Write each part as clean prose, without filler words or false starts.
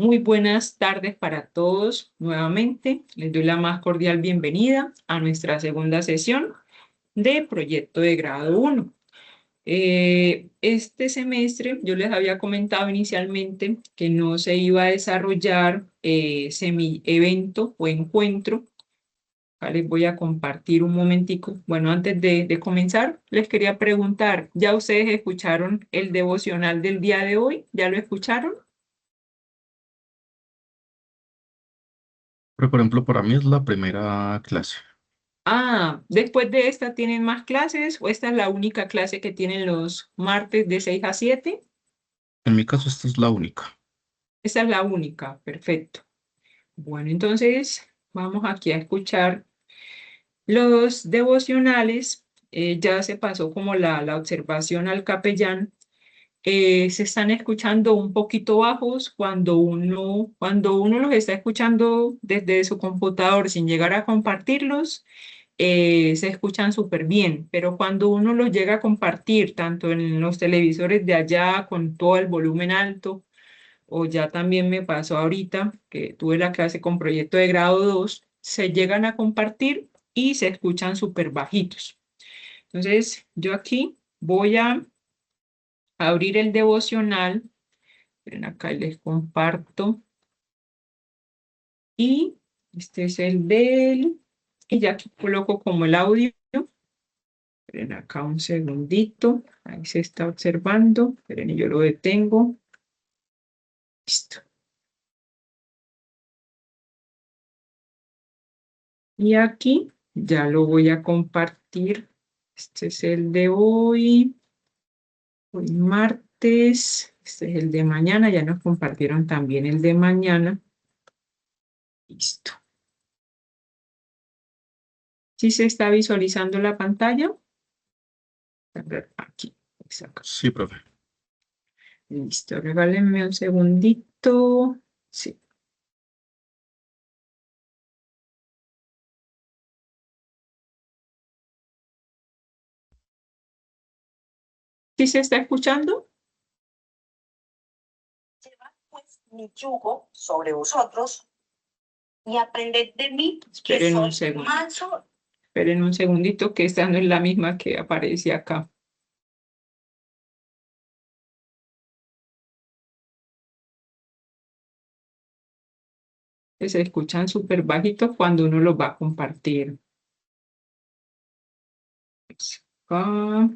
Muy buenas tardes para todos nuevamente. Les doy la más cordial bienvenida a nuestra segunda sesión de Proyecto de Grado 1. Este semestre yo les había comentado inicialmente que no se iba a desarrollar semi-evento o encuentro. Acá les voy a compartir un momentico. Bueno, antes de comenzar, les quería preguntar, ¿ya ustedes escucharon el devocional del día de hoy? ¿Ya lo escucharon? Pero, por ejemplo, para mí es la primera clase. Ah, después de esta tienen más clases o esta es la única clase que tienen los martes de 6 a 7. En mi caso, esta es la única. Esta es la única, perfecto. Bueno, entonces vamos aquí a escuchar los devocionales. Ya se pasó como la observación al capellán. Se están escuchando un poquito bajos cuando uno los está escuchando desde su computador sin llegar a compartirlos. Se escuchan súper bien, pero cuando uno los llega a compartir, tanto en los televisores de allá con todo el volumen alto, o ya también me pasó ahorita que tuve la clase con proyecto de grado 2, se llegan a compartir y se escuchan súper bajitos. Entonces, yo aquí voy a abrir el devocional, ven acá y les comparto, y este es el del, y ya aquí coloco como el audio. Esperen acá un segundito. Ahí se está observando. Esperen, y yo lo detengo. Listo. Y aquí ya lo voy a compartir. Este es el de hoy. Hoy martes. Este es el de mañana. Ya nos compartieron también el de mañana. Listo. ¿Sí se está visualizando la pantalla? A ver, aquí. Exacto. Sí, profe. Listo. Regálenme un segundito. Sí. ¿Sí se está escuchando? Llevad pues mi yugo sobre vosotros y aprended de mí, que Esperen un soy segundo. manso. Esperen un segundito, que esta no es la misma que aparece acá. Que se escuchan súper bajitos cuando uno los va a compartir. Acá,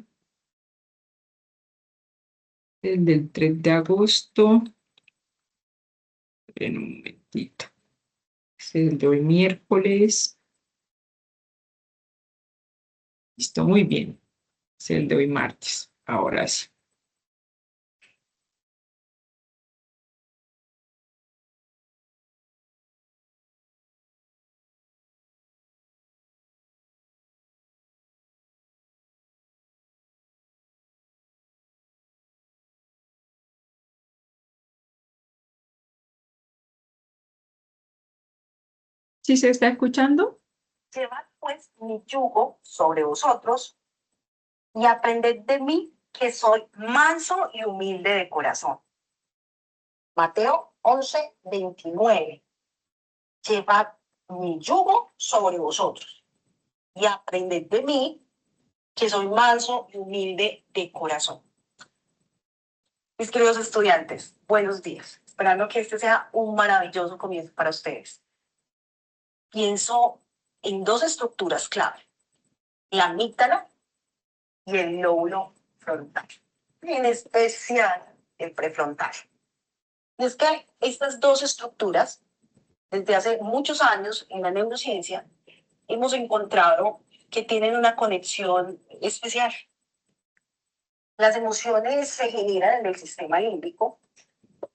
el del 3 de agosto. En un momentito. Es el de hoy miércoles. Listo, muy bien. Es el de hoy martes. Ahora sí. ¿Sí se está escuchando? Llevad pues mi yugo sobre vosotros y aprended de mí, que soy manso y humilde de corazón. Mateo 11:29. Llevad mi yugo sobre vosotros y aprended de mí, que soy manso y humilde de corazón. Mis queridos estudiantes, buenos días. Esperando que este sea un maravilloso comienzo para ustedes. Pienso en dos estructuras clave: la amígdala y el lóbulo frontal, en especial el prefrontal. Y es que estas dos estructuras, desde hace muchos años en la neurociencia, hemos encontrado que tienen una conexión especial. Las emociones se generan en el sistema límbico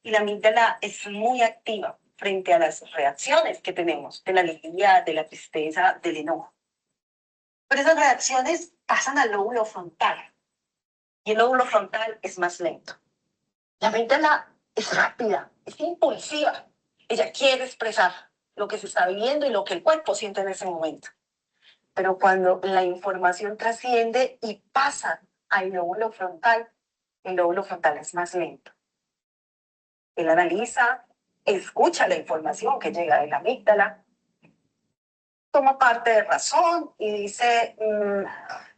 y la amígdala es muy activa frente a las reacciones que tenemos de la alegría, de la tristeza, del enojo. Pero esas reacciones pasan al lóbulo frontal y el lóbulo frontal es más lento. La amígdala es rápida, es impulsiva. Ella quiere expresar lo que se está viviendo y lo que el cuerpo siente en ese momento. Pero cuando la información trasciende y pasa al lóbulo frontal, el lóbulo frontal es más lento. Él analiza, escucha la información que llega de la amígdala, toma parte de razón y dice,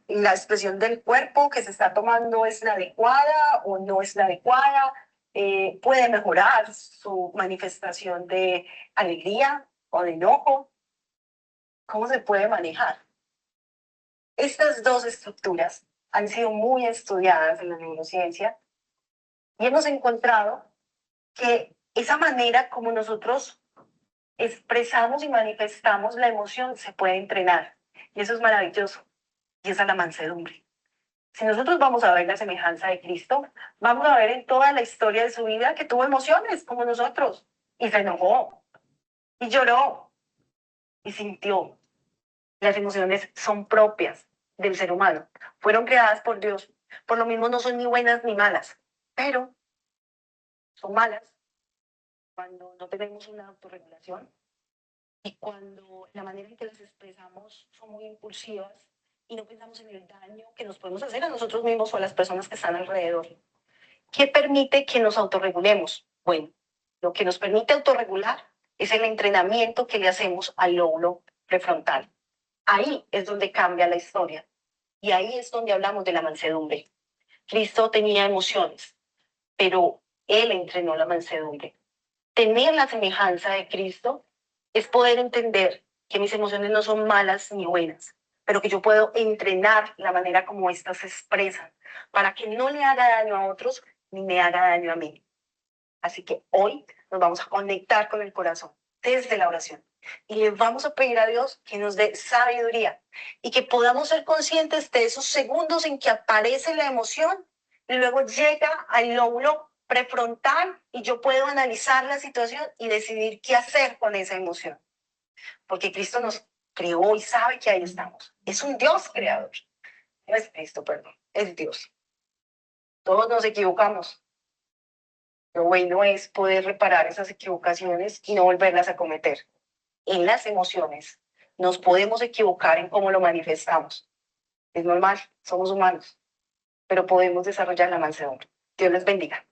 la expresión del cuerpo que se está tomando es la adecuada o no es la adecuada, puede mejorar su manifestación de alegría o de enojo. ¿Cómo se puede manejar? Estas dos estructuras han sido muy estudiadas en la neurociencia y hemos encontrado que esa manera como nosotros expresamos y manifestamos la emoción se puede entrenar. Y eso es maravilloso. Y esa es la mansedumbre. Si nosotros vamos a ver la semejanza de Cristo, vamos a ver en toda la historia de su vida que tuvo emociones como nosotros. Y se enojó, y lloró, y sintió. Las emociones son propias del ser humano. Fueron creadas por Dios. Por lo mismo no son ni buenas ni malas, pero son malas cuando no tenemos una autorregulación y cuando la manera en que las expresamos son muy impulsivas y no pensamos en el daño que nos podemos hacer a nosotros mismos o a las personas que están alrededor. ¿Qué permite que nos autorregulemos? Bueno, lo que nos permite autorregular es el entrenamiento que le hacemos al lóbulo prefrontal. Ahí es donde cambia la historia y ahí es donde hablamos de la mansedumbre. Cristo tenía emociones, pero Él entrenó la mansedumbre. Tener la semejanza de Cristo es poder entender que mis emociones no son malas ni buenas, pero que yo puedo entrenar la manera como éstas se expresan para que no le haga daño a otros ni me haga daño a mí. Así que hoy nos vamos a conectar con el corazón desde la oración y le vamos a pedir a Dios que nos dé sabiduría y que podamos ser conscientes de esos segundos en que aparece la emoción y luego llega al lóbulo prefrontal y yo puedo analizar la situación y decidir qué hacer con esa emoción. Porque Cristo nos creó y sabe que ahí estamos. Es un Dios creador. No es Cristo, perdón, es Dios. Todos nos equivocamos. Lo bueno es poder reparar esas equivocaciones y no volverlas a cometer. En las emociones nos podemos equivocar en cómo lo manifestamos. Es normal, somos humanos, pero podemos desarrollar la mansedumbre. Dios les bendiga.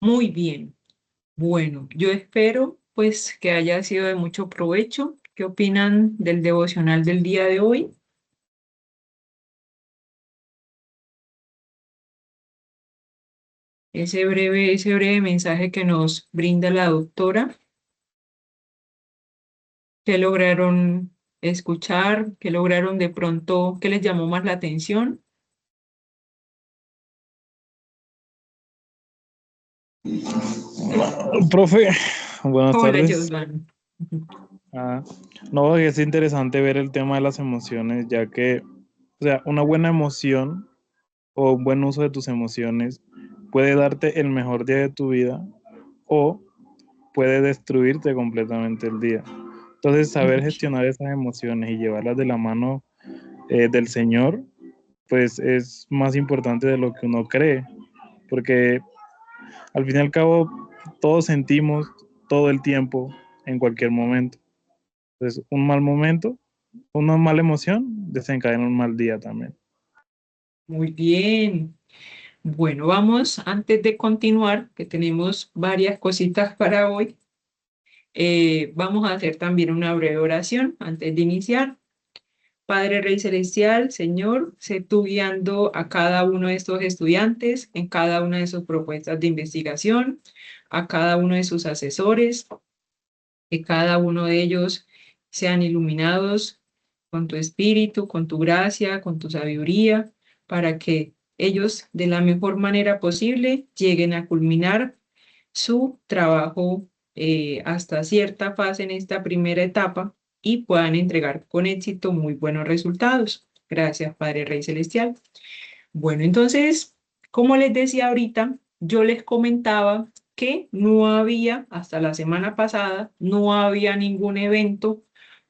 Muy bien. Bueno, yo espero pues que haya sido de mucho provecho. ¿Qué opinan del devocional del día de hoy? Ese breve mensaje que nos brinda la doctora. ¿Qué lograron escuchar? ¿Qué lograron de pronto? ¿Qué les llamó más la atención? Profe, buenas Hola, tardes. Jovan. Ah, no, es interesante ver el tema de las emociones, ya que, o sea, una buena emoción o un buen uso de tus emociones puede darte el mejor día de tu vida o puede destruirte completamente el día. Entonces, saber gestionar esas emociones y llevarlas de la mano del Señor, pues es más importante de lo que uno cree, porque al fin y al cabo todos sentimos todo el tiempo, en cualquier momento. Entonces, un mal momento, una mala emoción, desencadena un mal día también. Muy bien. Bueno, vamos, antes de continuar, que tenemos varias cositas para hoy, vamos a hacer también una breve oración antes de iniciar. Padre Rey Celestial, Señor, sé tú guiando a cada uno de estos estudiantes en cada una de sus propuestas de investigación, a cada uno de sus asesores, que cada uno de ellos sean iluminados con tu espíritu, con tu gracia, con tu sabiduría, para que ellos de la mejor manera posible lleguen a culminar su trabajo hasta cierta fase en esta primera etapa y puedan entregar con éxito muy buenos resultados. Gracias, Padre Rey Celestial. Bueno, entonces, como les decía ahorita, yo les comentaba que no había, hasta la semana pasada, no había ningún evento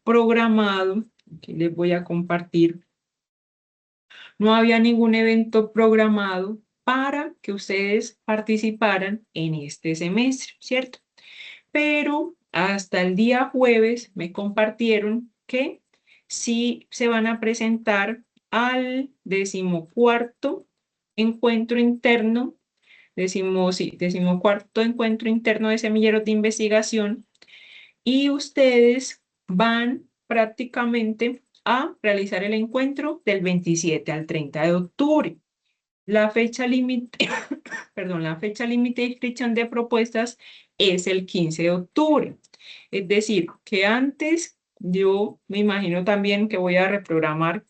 programado. Aquí les voy a compartir no había ningún evento programado para que ustedes participaran en este semestre, ¿cierto? Pero hasta el día jueves me compartieron que sí se van a presentar al 14º encuentro interno, decimocuarto encuentro interno de semilleros de investigación, y ustedes van prácticamente a realizar el encuentro del 27 al 30 de octubre. La fecha límite, perdón, la fecha límite de inscripción de propuestas es el 15 de octubre. Es decir, que antes yo me imagino también que voy a reprogramar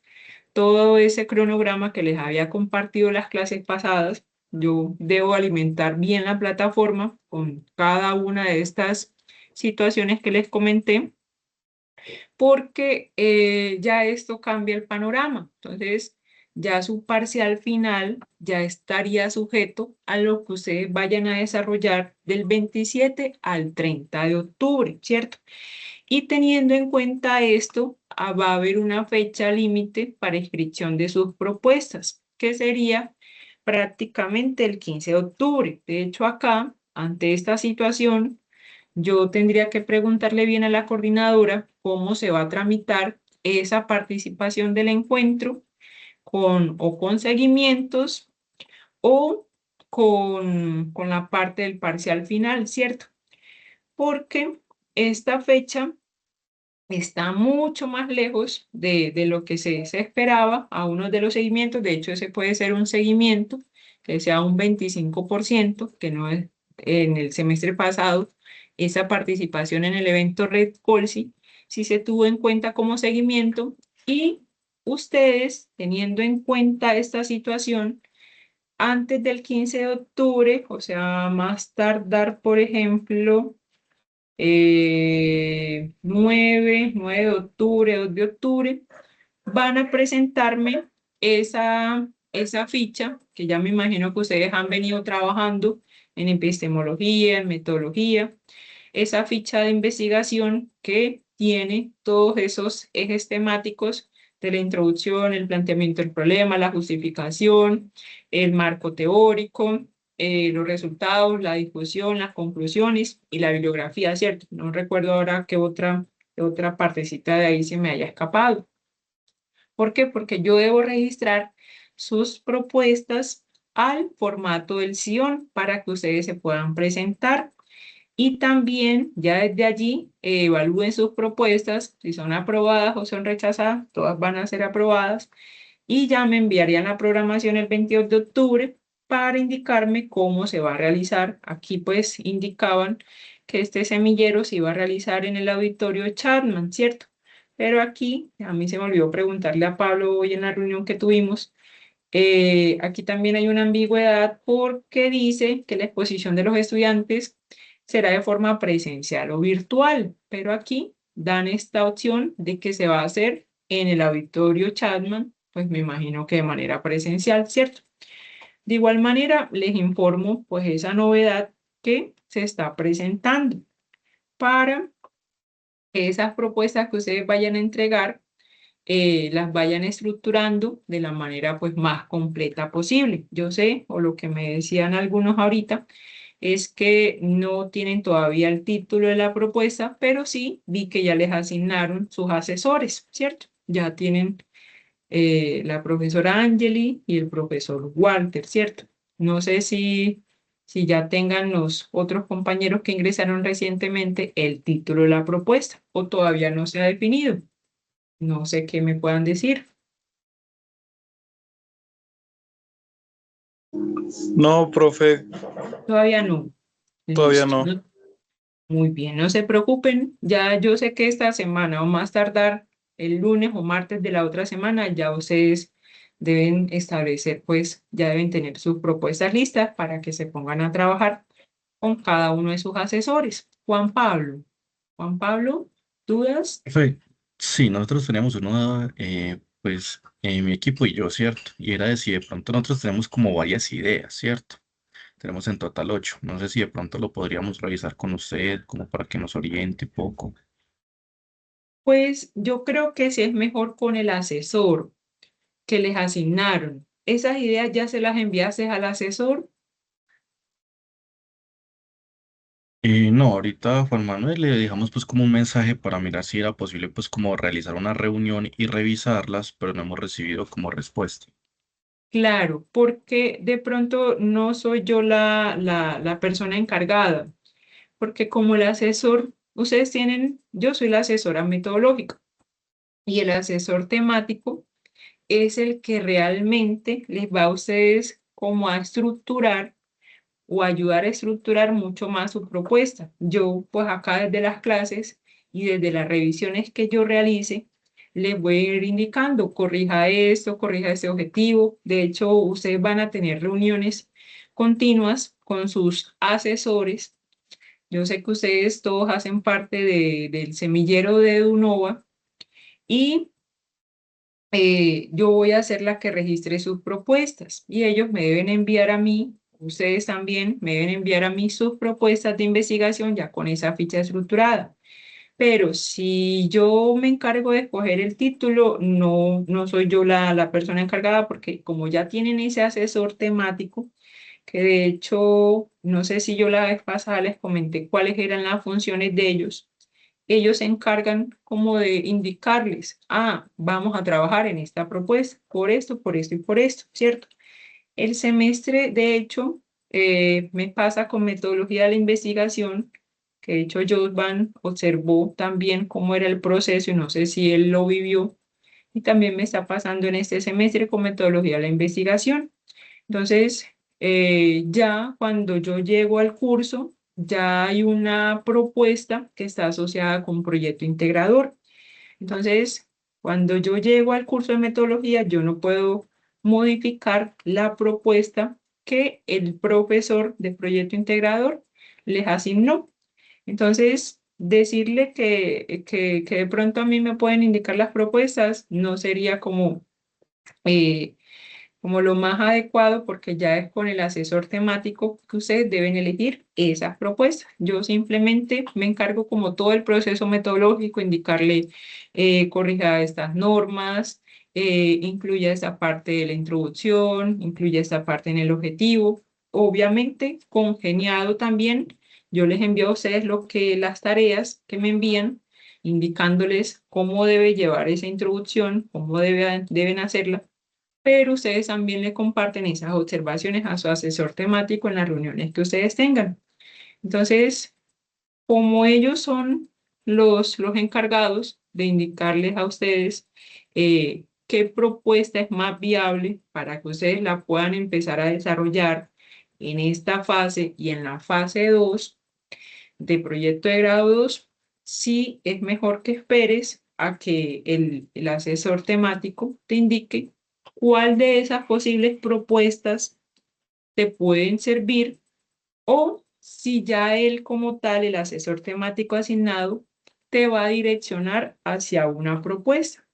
todo ese cronograma que les había compartido las clases pasadas. Yo debo alimentar bien la plataforma con cada una de estas situaciones que les comenté, porque ya esto cambia el panorama. Entonces, ya su parcial final ya estaría sujeto a lo que ustedes vayan a desarrollar del 27 al 30 de octubre, ¿cierto? Y teniendo en cuenta esto, va a haber una fecha límite para inscripción de sus propuestas, que sería prácticamente el 15 de octubre. De hecho, acá, ante esta situación, yo tendría que preguntarle bien a la coordinadora cómo se va a tramitar esa participación del encuentro con seguimientos o con la parte del parcial final, ¿cierto? Porque esta fecha está mucho más lejos de lo que se esperaba a uno de los seguimientos. De hecho, ese puede ser un seguimiento que sea un 25%, que no es en el semestre pasado. Esa participación en el evento Red Colsi sí se tuvo en cuenta como seguimiento, y ustedes, teniendo en cuenta esta situación, antes del 15 de octubre, o sea, más tardar, por ejemplo, 9 de octubre, 2 de octubre, van a presentarme esa ficha, que ya me imagino que ustedes han venido trabajando en epistemología, en metodología, esa ficha de investigación que tiene todos esos ejes temáticos de la introducción, el planteamiento del problema, la justificación, el marco teórico, los resultados, la discusión, las conclusiones y la bibliografía, ¿cierto? No recuerdo ahora qué otra partecita de ahí se me haya escapado. ¿Por qué? Porque yo debo registrar sus propuestas al formato del SION para que ustedes se puedan presentar. Y también ya desde allí evalúen sus propuestas, si son aprobadas o son rechazadas, todas van a ser aprobadas, y ya me enviarían la programación el 22 de octubre para indicarme cómo se va a realizar. Aquí pues indicaban que este semillero se iba a realizar en el auditorio Chapman, ¿cierto? Pero aquí, a mí se me olvidó preguntarle a Pablo hoy en la reunión que tuvimos, aquí también hay una ambigüedad porque dice que la exposición de los estudiantes será de forma presencial o virtual, pero aquí dan esta opción de que se va a hacer en el auditorio Chapman, pues me imagino que de manera presencial, ¿cierto? De igual manera, les informo pues esa novedad que se está presentando para que esas propuestas que ustedes vayan a entregar las vayan estructurando de la manera pues más completa posible. Yo sé, o lo que me decían algunos ahorita, es que no tienen todavía el título de la propuesta, pero sí vi que ya les asignaron sus asesores, ¿cierto? Ya tienen la profesora Angeli y el profesor Walter, ¿cierto? No sé si ya tengan los otros compañeros que ingresaron recientemente el título de la propuesta o todavía no se ha definido. No sé qué me puedan decir. No, profe, Todavía no. todavía Listo. no. Muy bien, no se preocupen. Ya yo sé que esta semana o más tardar el lunes o martes de la otra semana ya ustedes deben establecer, pues ya deben tener sus propuestas listas para que se pongan a trabajar con cada uno de sus asesores. Juan Pablo, ¿dudas? Profe, sí, nosotros teníamos una, pues, mi equipo y yo, ¿cierto? Y era de si de pronto nosotros tenemos como varias ideas, ¿cierto? Tenemos en total 8. No sé si de pronto lo podríamos revisar con usted, como para que nos oriente un poco. Pues yo creo que sí es mejor con el asesor, que les asignaron. ¿Esas ideas ya se las enviaste al asesor? No, ahorita Juan Manuel le dejamos pues como un mensaje para mirar si era posible pues como realizar una reunión y revisarlas, pero no hemos recibido como respuesta. Claro, porque de pronto no soy yo la persona encargada, porque como el asesor, ustedes tienen, yo soy la asesora metodológica y el asesor temático es el que realmente les va a ustedes como a estructurar o ayudar a estructurar mucho más su propuesta. Yo, pues acá desde las clases y desde las revisiones que yo realice, les voy a ir indicando, corrija esto, corrija este objetivo. De hecho, ustedes van a tener reuniones continuas con sus asesores. Yo sé que ustedes todos hacen parte del semillero de Edunova y yo voy a ser la que registre sus propuestas y ellos me deben enviar a mí, ustedes también me deben enviar a mí sus propuestas de investigación ya con esa ficha estructurada. Pero si yo me encargo de escoger el título, no soy yo la persona encargada porque como ya tienen ese asesor temático, que de hecho, no sé si yo la vez pasada les comenté cuáles eran las funciones de ellos se encargan como de indicarles, vamos a trabajar en esta propuesta, por esto y por esto, ¿cierto? El semestre, de hecho, me pasa con metodología de la investigación, que de hecho Josvan observó también cómo era el proceso y no sé si él lo vivió, y también me está pasando en este semestre con metodología de la investigación. Entonces, ya cuando yo llego al curso, ya hay una propuesta que está asociada con un proyecto integrador. Entonces, cuando yo llego al curso de metodología, yo no puedo modificar la propuesta que el profesor de proyecto integrador les asignó. Entonces, decirle que de pronto a mí me pueden indicar las propuestas no sería eh, como lo más adecuado porque ya es con el asesor temático que ustedes deben elegir esas propuestas. Yo simplemente me encargo como todo el proceso metodológico, indicarle, corrija estas normas, incluya esta parte de la introducción, incluya esta parte en el objetivo. Obviamente, congeniado también, yo les envío a ustedes las tareas que me envían, indicándoles cómo debe llevar esa introducción, cómo deben hacerla, pero ustedes también le comparten esas observaciones a su asesor temático en las reuniones que ustedes tengan. Entonces, como ellos son los encargados de indicarles a ustedes qué propuesta es más viable para que ustedes la puedan empezar a desarrollar en esta fase y en la fase 2 de proyecto de grado 2, sí es mejor que esperes a que el asesor temático te indique cuál de esas posibles propuestas te pueden servir o si ya él como tal, el asesor temático asignado, te va a direccionar hacia una propuesta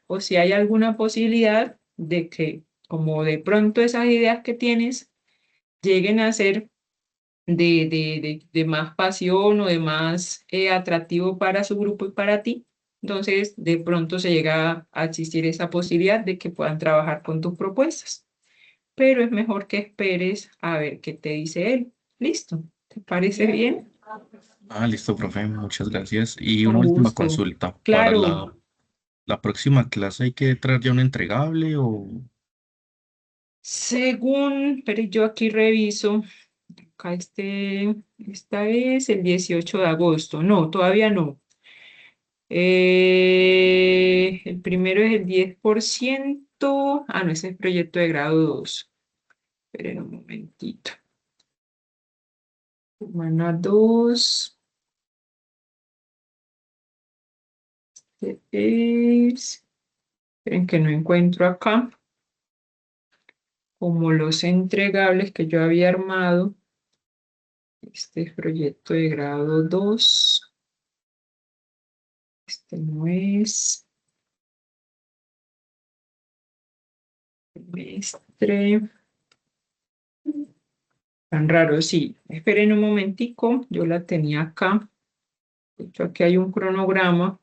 o si hay alguna posibilidad de que como de pronto esas ideas que tienes lleguen a ser de más pasión o de más atractivo para su grupo y para ti. Entonces, de pronto se llega a existir esa posibilidad de que puedan trabajar con tus propuestas. Pero es mejor que esperes a ver qué te dice él. ¿Listo? ¿Te parece bien? Listo, profe, muchas gracias. Y Con una última gusto. consulta. Para Claro, la próxima clase hay que traer ya un entregable o... según, pero yo aquí reviso, acá esta es el 18 de agosto. No, todavía no. El primero es el 10%. No, ese es proyecto de grado 2. Esperen un momentito. Semana 2. Esperen que no encuentro acá. Como los entregables que yo había armado. Este es proyecto de grado 2. Este no es. Semestre. Tan raro, sí. Esperen un momentico. Yo la tenía acá. De hecho, aquí hay un cronograma.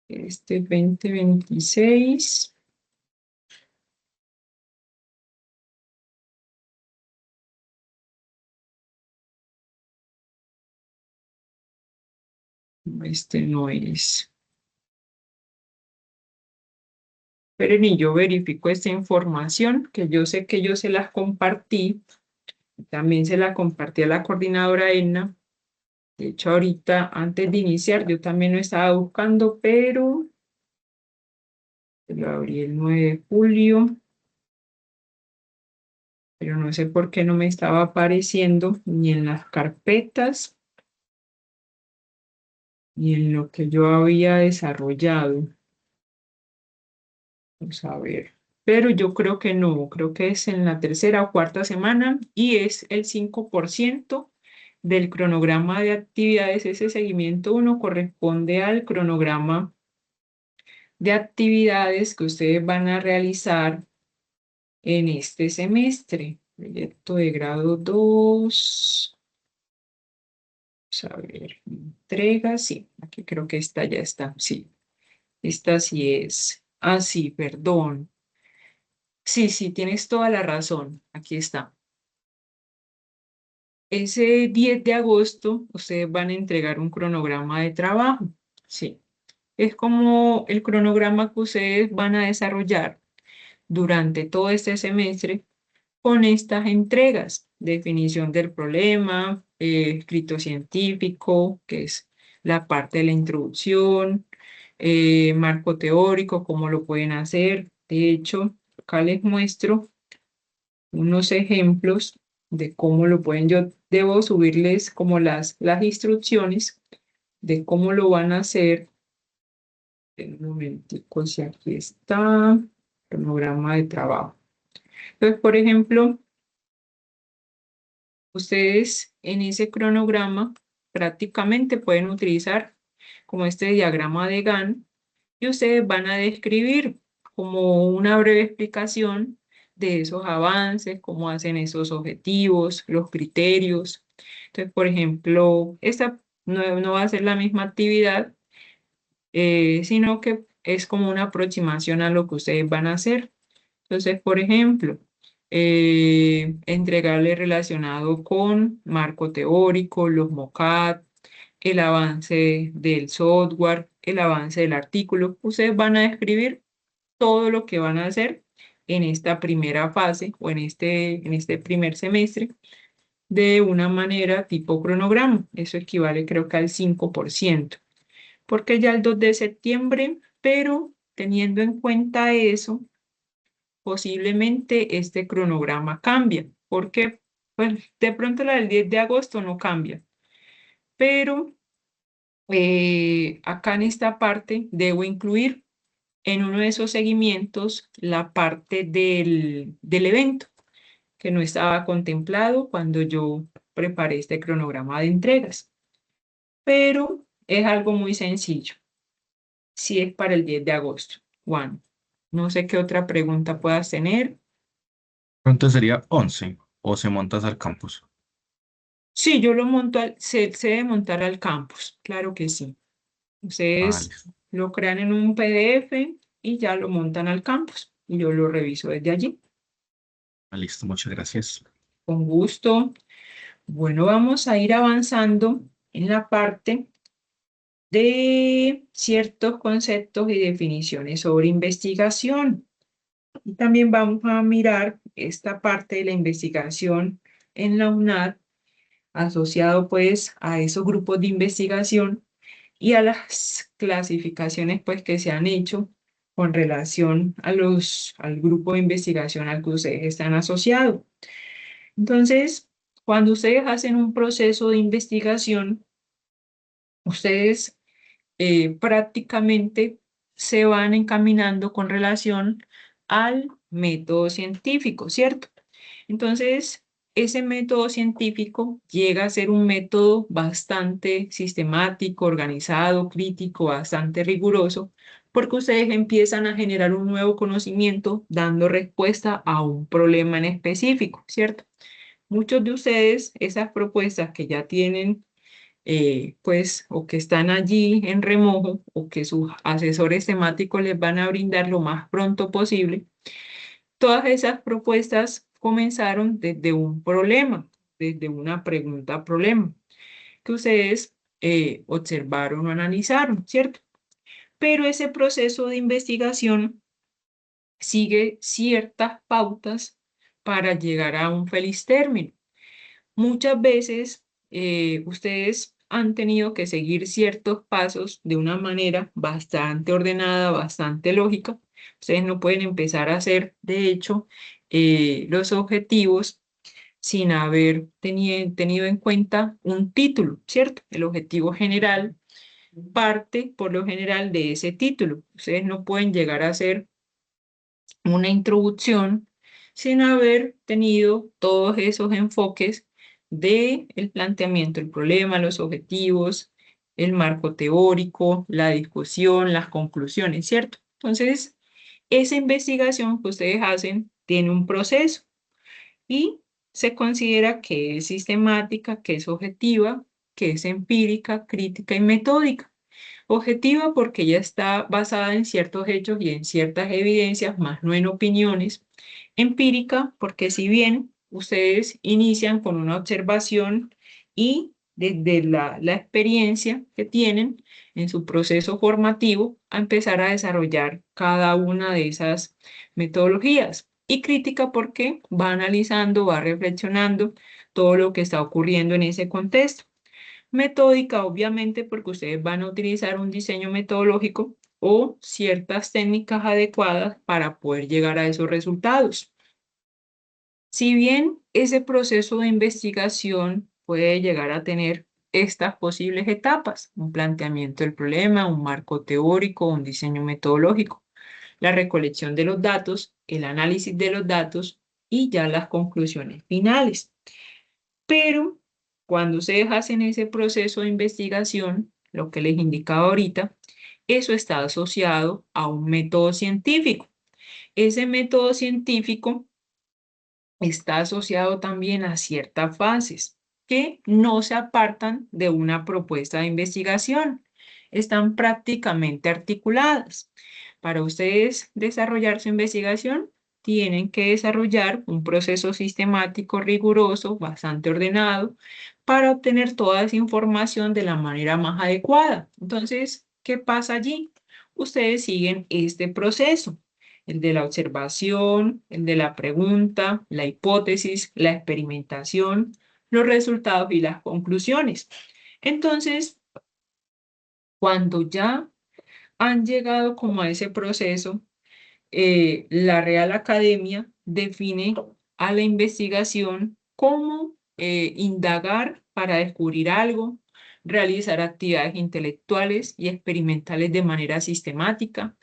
Este 2026. No, este no es. Pero ni yo verifico esta información, que yo sé que yo se las compartí. También se la compartí a la coordinadora Edna. De hecho, ahorita, antes de iniciar, yo también lo estaba buscando, pero lo abrí el 9 de julio. Pero no sé por qué no me estaba apareciendo ni en las carpetas, ni en lo que yo había desarrollado. Vamos a ver. Pero yo creo que no, creo que es en la tercera o cuarta semana y es el 5% del cronograma de actividades. Ese seguimiento 1 corresponde al cronograma de actividades que ustedes van a realizar en este semestre. Proyecto de grado 2. Vamos a ver, entrega, sí, aquí creo que esta ya está, sí. Esta sí es. Ah, sí, perdón. Sí, sí, tienes toda la razón. Aquí está. Ese 10 de agosto ustedes van a entregar un cronograma de trabajo. Sí. Es como el cronograma que ustedes van a desarrollar durante todo este semestre con estas entregas. Definición del problema, escrito científico, que es la parte de la introducción, marco teórico, cómo lo pueden hacer. De hecho, acá les muestro unos ejemplos de cómo lo pueden. Yo debo subirles como las instrucciones de cómo lo van a hacer. Un momentico, si aquí está, cronograma de trabajo. Entonces, por ejemplo, ustedes en ese cronograma prácticamente pueden utilizar como este diagrama de Gantt y ustedes van a describir como una breve explicación de esos avances, cómo hacen esos objetivos, los criterios. Entonces, por ejemplo, esta no va a ser la misma actividad, sino que es como una aproximación a lo que ustedes van a hacer. Entonces, por ejemplo, entregarle relacionado con marco teórico, los mockup, el avance del software, el avance del artículo. Ustedes van a describir todo lo que van a hacer en esta primera fase o en este primer semestre de una manera tipo cronograma. Eso equivale creo que al 5%, porque ya el 2 de septiembre, pero teniendo en cuenta eso, posiblemente este cronograma cambia, porque pues, de pronto la del 10 de agosto no cambia, pero acá en esta parte debo incluir en uno de esos seguimientos la parte del evento, que no estaba contemplado cuando yo preparé este cronograma de entregas, pero es algo muy sencillo. Si es para el 10 de agosto, Juan. No sé qué otra pregunta puedas tener. Pronto sería 11 o se montas al campus. Sí, yo lo monto, se debe montar al campus, claro que sí. Ah, Ustedes listo. lo crean en un PDF y ya lo montan al campus y yo lo reviso desde allí. Ah, listo, muchas gracias. Con gusto. Bueno, vamos a ir avanzando en la parte de ciertos conceptos y definiciones sobre investigación. Y también vamos a mirar esta parte de la investigación en la UNAD, asociado pues a esos grupos de investigación y a las clasificaciones pues que se han hecho con relación a al grupo de investigación al que ustedes están asociados. Entonces, cuando ustedes hacen un proceso de investigación, ustedes prácticamente se van encaminando con relación al método científico, ¿cierto? Entonces, ese método científico llega a ser un método bastante sistemático, organizado, crítico, bastante riguroso, porque ustedes empiezan a generar un nuevo conocimiento dando respuesta a un problema en específico, ¿cierto? Muchos de ustedes, esas propuestas que ya tienen pues, o que están allí en remojo, o que sus asesores temáticos les van a brindar lo más pronto posible, todas esas propuestas comenzaron desde un problema, desde una pregunta-problema, que ustedes observaron o analizaron, ¿cierto? Pero ese proceso de investigación sigue ciertas pautas para llegar a un feliz término. Muchas veces ustedes han tenido que seguir ciertos pasos de una manera bastante ordenada, bastante lógica. Ustedes no pueden empezar a hacer, de hecho, los objetivos sin haber tenido en cuenta un título, ¿cierto? El objetivo general parte, por lo general, de ese título. Ustedes no pueden llegar a hacer una introducción sin haber tenido todos esos enfoques de el planteamiento del problema, los objetivos, el marco teórico, la discusión, las conclusiones, ¿cierto? Entonces, esa investigación que ustedes hacen tiene un proceso y se considera que es sistemática, que es objetiva, que es empírica, crítica y metódica. Objetiva porque ya está basada en ciertos hechos y en ciertas evidencias, más no en opiniones. Empírica porque si bien ustedes inician con una observación y desde la experiencia que tienen en su proceso formativo, a empezar a desarrollar cada una de esas metodologías. Y crítica porque va analizando, va reflexionando todo lo que está ocurriendo en ese contexto. Metódica, obviamente, porque ustedes van a utilizar un diseño metodológico o ciertas técnicas adecuadas para poder llegar a esos resultados. Si bien ese proceso de investigación puede llegar a tener estas posibles etapas, un planteamiento del problema, un marco teórico, un diseño metodológico, la recolección de los datos, el análisis de los datos y ya las conclusiones finales. Pero cuando ustedes hacen ese proceso de investigación, lo que les indicaba ahorita, eso está asociado a un método científico. Ese método científico está asociado también a ciertas fases que no se apartan de una propuesta de investigación. Están prácticamente articuladas. Para ustedes desarrollar su investigación, tienen que desarrollar un proceso sistemático, riguroso, bastante ordenado, para obtener toda esa información de la manera más adecuada. Entonces, ¿qué pasa allí? Ustedes siguen este proceso, el de la observación, el de la pregunta, la hipótesis, la experimentación, los resultados y las conclusiones. Entonces, cuando ya han llegado como a ese proceso, la Real Academia define a la investigación como indagar para descubrir algo, realizar actividades intelectuales y experimentales de manera sistemática,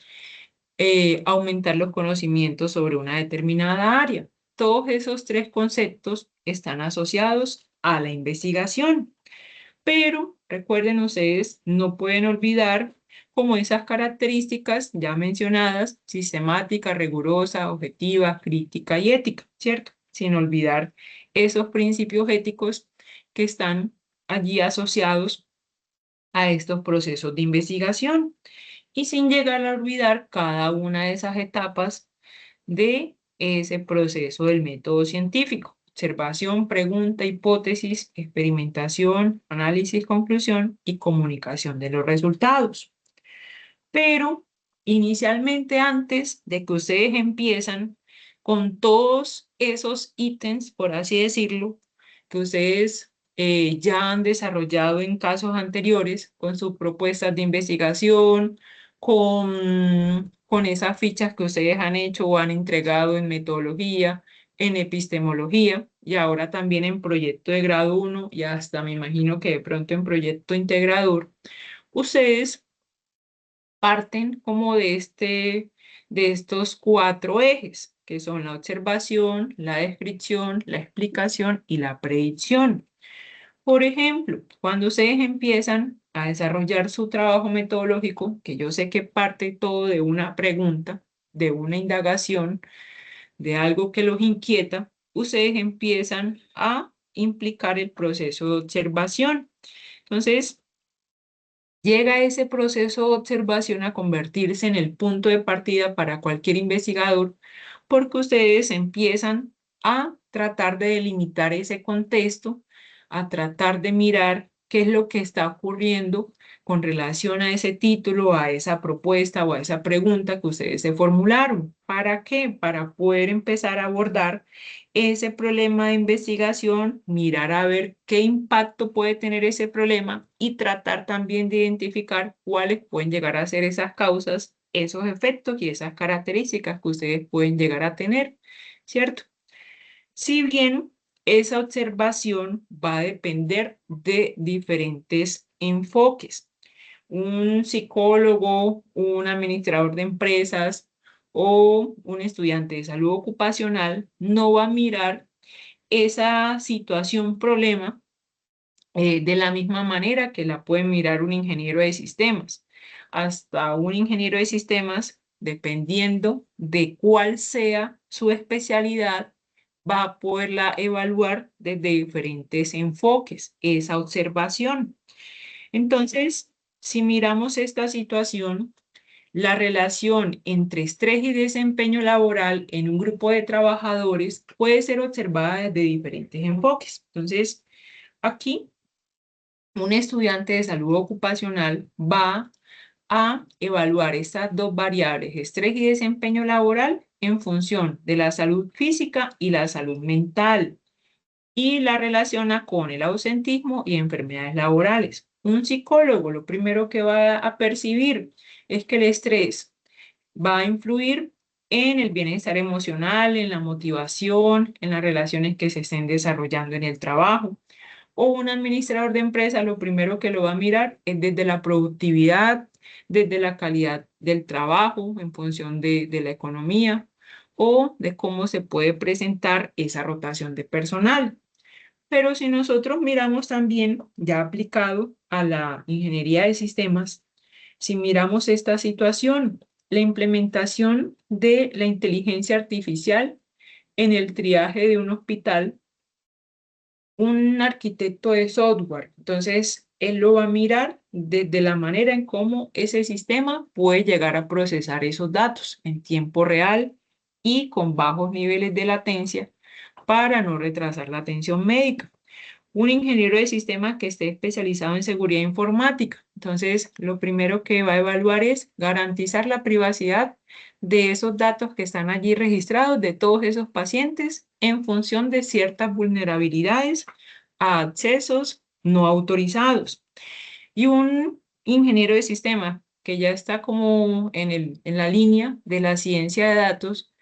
aumentar los conocimientos sobre una determinada área. Todos esos tres conceptos están asociados a la investigación. Pero recuerden ustedes, no pueden olvidar como esas características ya mencionadas, sistemática, rigurosa, objetiva, crítica y ética, ¿cierto? Sin olvidar esos principios éticos que están allí asociados a estos procesos de investigación y sin llegar a olvidar cada una de esas etapas de ese proceso del método científico. Observación, pregunta, hipótesis, experimentación, análisis, conclusión y comunicación de los resultados. Pero inicialmente, antes de que ustedes empiezan con todos esos ítems, por así decirlo, que ustedes ya han desarrollado en casos anteriores con sus propuestas de investigación, con esas fichas que ustedes han hecho o han entregado en metodología, en epistemología y ahora también en proyecto de grado 1 y hasta me imagino que de pronto en proyecto integrador, ustedes parten como de estos cuatro ejes, que son la observación, la descripción, la explicación y la predicción. Por ejemplo, cuando ustedes empiezan a desarrollar su trabajo metodológico, que yo sé que parte todo de una pregunta, de una indagación, de algo que los inquieta, ustedes empiezan a implicar el proceso de observación. Entonces, llega ese proceso de observación a convertirse en el punto de partida para cualquier investigador, porque ustedes empiezan a tratar de delimitar ese contexto, a tratar de mirar qué es lo que está ocurriendo con relación a ese título, a esa propuesta o a esa pregunta que ustedes se formularon. ¿Para qué? Para poder empezar a abordar ese problema de investigación, mirar a ver qué impacto puede tener ese problema y tratar también de identificar cuáles pueden llegar a ser esas causas, esos efectos y esas características que ustedes pueden llegar a tener, ¿cierto? Si bien esa observación va a depender de diferentes enfoques. Un psicólogo, un administrador de empresas o un estudiante de salud ocupacional no va a mirar esa situación, problema, de la misma manera que la puede mirar un ingeniero de sistemas. Hasta un ingeniero de sistemas, dependiendo de cuál sea su especialidad, va a poderla evaluar desde diferentes enfoques, esa observación. Entonces, si miramos esta situación, la relación entre estrés y desempeño laboral en un grupo de trabajadores puede ser observada desde diferentes enfoques. Entonces, aquí un estudiante de salud ocupacional va a evaluar estas dos variables, estrés y desempeño laboral, en función de la salud física y la salud mental, y la relaciona con el ausentismo y enfermedades laborales. Un psicólogo lo primero que va a percibir es que el estrés va a influir en el bienestar emocional, en la motivación, en las relaciones que se estén desarrollando en el trabajo. O un administrador de empresa lo primero que lo va a mirar es desde la productividad, desde la calidad del trabajo en función de la economía o de cómo se puede presentar esa rotación de personal. Pero si nosotros miramos también, ya aplicado a la ingeniería de sistemas, si miramos esta situación, la implementación de la inteligencia artificial en el triaje de un hospital, un arquitecto de software, entonces él lo va a mirar desde la manera en cómo ese sistema puede llegar a procesar esos datos en tiempo real y con bajos niveles de latencia para no retrasar la atención médica. Un ingeniero de sistemas que esté especializado en seguridad informática. Entonces, lo primero que va a evaluar es garantizar la privacidad de esos datos que están allí registrados, de todos esos pacientes, en función de ciertas vulnerabilidades a accesos no autorizados. Y un ingeniero de sistemas que ya está como en la línea de la ciencia de datos,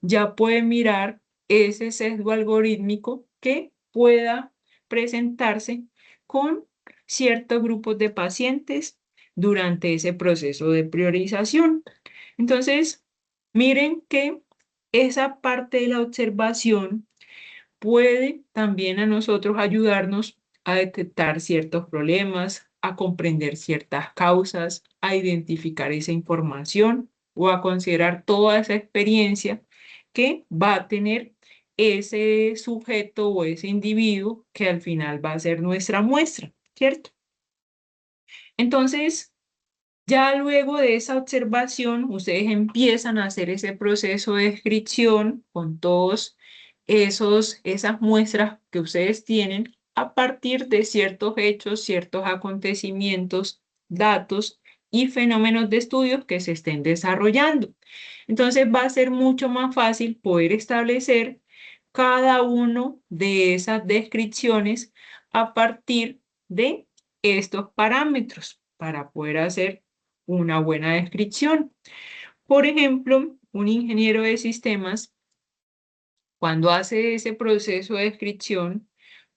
ya puede mirar ese sesgo algorítmico que pueda presentarse con ciertos grupos de pacientes durante ese proceso de priorización. Entonces, miren que esa parte de la observación puede también a nosotros ayudarnos a detectar ciertos problemas, a comprender ciertas causas, a identificar esa información o a considerar toda esa experiencia que va a tener ese sujeto o ese individuo que al final va a ser nuestra muestra, ¿cierto? Entonces, ya luego de esa observación, ustedes empiezan a hacer ese proceso de descripción con todos esas muestras que ustedes tienen a partir de ciertos hechos, ciertos acontecimientos, datos y fenómenos de estudios que se estén desarrollando. Entonces va a ser mucho más fácil poder establecer cada uno de esas descripciones a partir de estos parámetros para poder hacer una buena descripción. Por ejemplo, un ingeniero de sistemas, cuando hace ese proceso de descripción,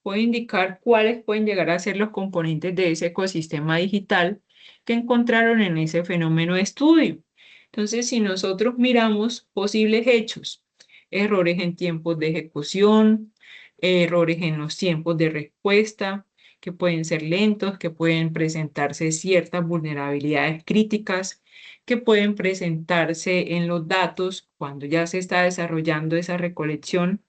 puede indicar cuáles pueden llegar a ser los componentes de ese ecosistema digital que encontraron en ese fenómeno de estudio. Entonces, si nosotros miramos posibles hechos, errores en tiempos de ejecución, errores en los tiempos de respuesta, que pueden ser lentos, que pueden presentarse ciertas vulnerabilidades críticas, que pueden presentarse en los datos cuando ya se está desarrollando esa recolección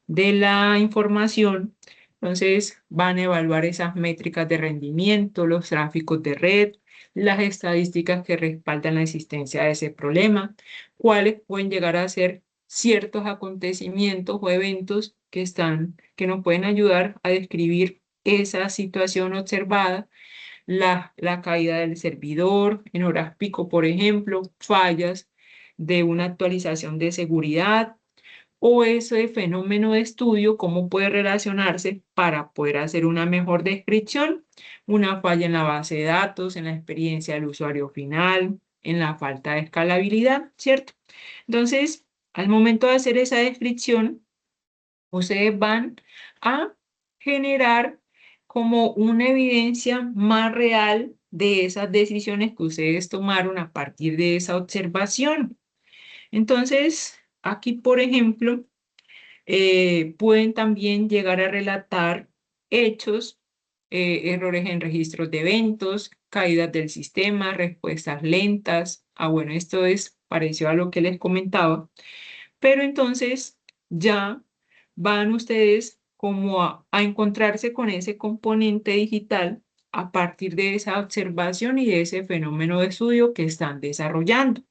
de la información. Entonces van a evaluar esas métricas de rendimiento, los tráficos de red, las estadísticas que respaldan la existencia de ese problema, cuáles pueden llegar a ser ciertos acontecimientos o eventos que nos pueden ayudar a describir esa situación observada, la caída del servidor en horas pico, por ejemplo, fallas de una actualización de seguridad o ese fenómeno de estudio, cómo puede relacionarse para poder hacer una mejor descripción, una falla en la base de datos, en la experiencia del usuario final, en la falta de escalabilidad, ¿cierto? Entonces, al momento de hacer esa descripción, ustedes van a generar como una evidencia más real de esas decisiones que ustedes tomaron a partir de esa observación. Entonces, aquí, por ejemplo, pueden también llegar a relatar hechos, errores en registros de eventos, caídas del sistema, respuestas lentas. Bueno, esto es parecido a lo que les comentaba. Pero entonces ya van ustedes como a encontrarse con ese componente digital a partir de esa observación y de ese fenómeno de estudio que están desarrollando.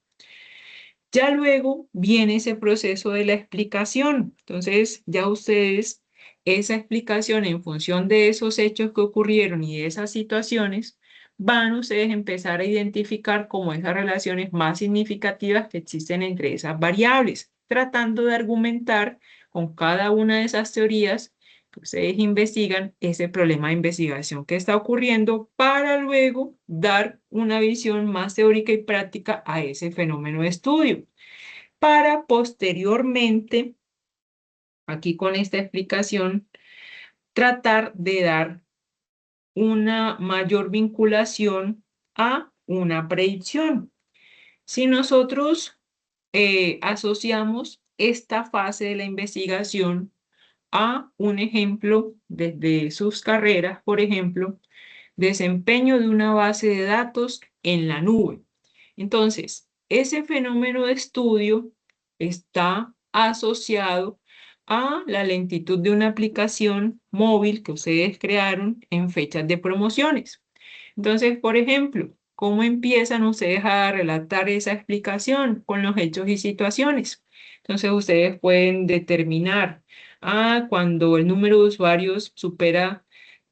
Ya luego viene ese proceso de la explicación. Entonces, ya ustedes, esa explicación en función de esos hechos que ocurrieron y de esas situaciones, van ustedes a empezar a identificar como esas relaciones más significativas que existen entre esas variables, tratando de argumentar con cada una de esas teorías que ustedes investigan ese problema de investigación que está ocurriendo para luego dar una visión más teórica y práctica a ese fenómeno de estudio, para posteriormente, aquí con esta explicación, tratar de dar una mayor vinculación a una predicción. Si nosotros asociamos esta fase de la investigación a un ejemplo desde sus carreras, por ejemplo, desempeño de una base de datos en la nube. Entonces, ese fenómeno de estudio está asociado a la lentitud de una aplicación móvil que ustedes crearon en fechas de promociones. Entonces, por ejemplo, ¿cómo empiezan ustedes a relatar esa explicación con los hechos y situaciones? Entonces, ustedes pueden determinar, cuando el número de usuarios supera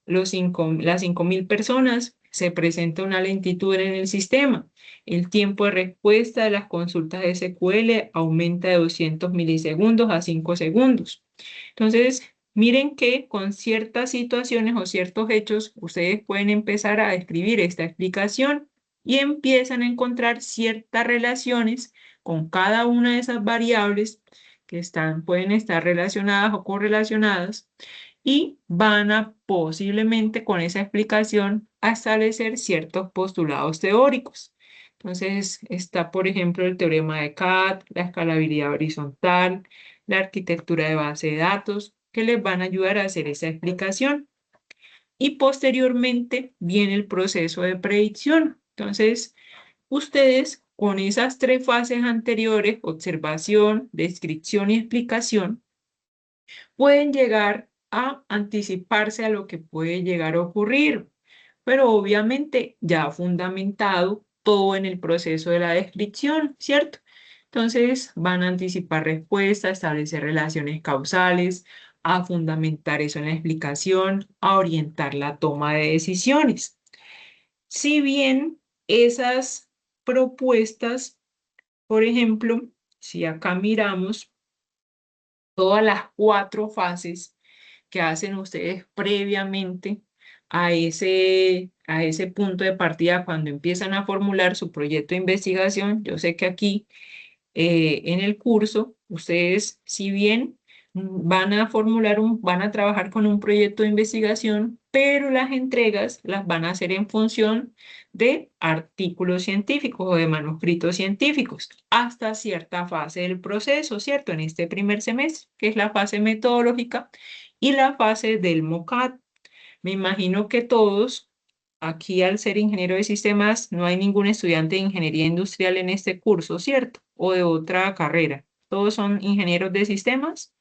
las 5.000 personas, se presenta una lentitud en el sistema. El tiempo de respuesta de las consultas de SQL aumenta de 200 milisegundos a 5 segundos. Entonces, miren que con ciertas situaciones o ciertos hechos, ustedes pueden empezar a escribir esta explicación y empiezan a encontrar ciertas relaciones con cada una de esas variables que pueden estar relacionadas o correlacionadas, y van a posiblemente con esa explicación a establecer ciertos postulados teóricos. Entonces está, por ejemplo, el teorema de CAD, la escalabilidad horizontal, la arquitectura de base de datos, que les van a ayudar a hacer esa explicación. Y posteriormente viene el proceso de predicción. Entonces, ustedes con esas tres fases anteriores, observación, descripción y explicación, pueden llegar a anticiparse a lo que puede llegar a ocurrir, pero obviamente ya fundamentado todo en el proceso de la descripción, ¿cierto? Entonces van a anticipar respuestas, establecer relaciones causales, a fundamentar eso en la explicación, a orientar la toma de decisiones. Si bien esas propuestas, por ejemplo, si acá miramos todas las 4 fases que hacen ustedes previamente a ese punto de partida cuando empiezan a formular su proyecto de investigación. Yo sé que aquí en el curso, ustedes, si bien van a trabajar con un proyecto de investigación, pero las entregas las van a hacer en función de artículos científicos o de manuscritos científicos hasta cierta fase del proceso, ¿cierto? En este primer semestre, que es la fase metodológica y la fase del MOCAT. Me imagino que todos, aquí al ser ingeniero de sistemas, no hay ningún estudiante de ingeniería industrial en este curso, ¿cierto? O de otra carrera. ¿Todos son ingenieros de sistemas?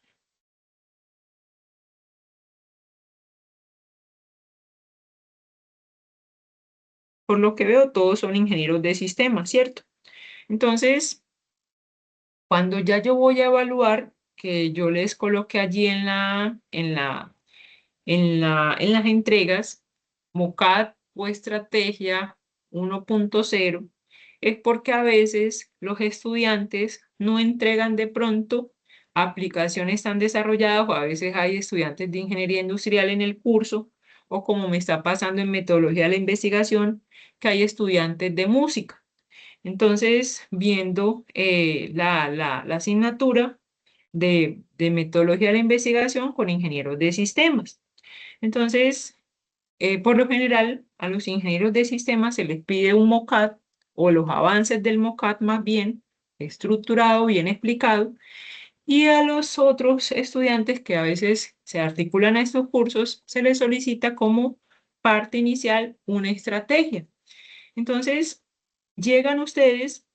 Por lo que veo, todos son ingenieros de sistemas, ¿cierto? Entonces, cuando ya yo voy a evaluar, que yo les coloque allí en las entregas, MOCAT o estrategia 1.0, es porque a veces los estudiantes no entregan de pronto aplicaciones tan desarrolladas, o a veces hay estudiantes de ingeniería industrial en el curso, o como me está pasando en metodología de la investigación, que hay estudiantes de música. Entonces, viendo la asignatura de metodología de la investigación con ingenieros de sistemas. Entonces, por lo general, a los ingenieros de sistemas se les pide un MOCAT o los avances del MOCAT más bien estructurado, bien explicado, y a los otros estudiantes que a veces se articulan a estos cursos, se les solicita como parte inicial una estrategia. Entonces, llegan ustedes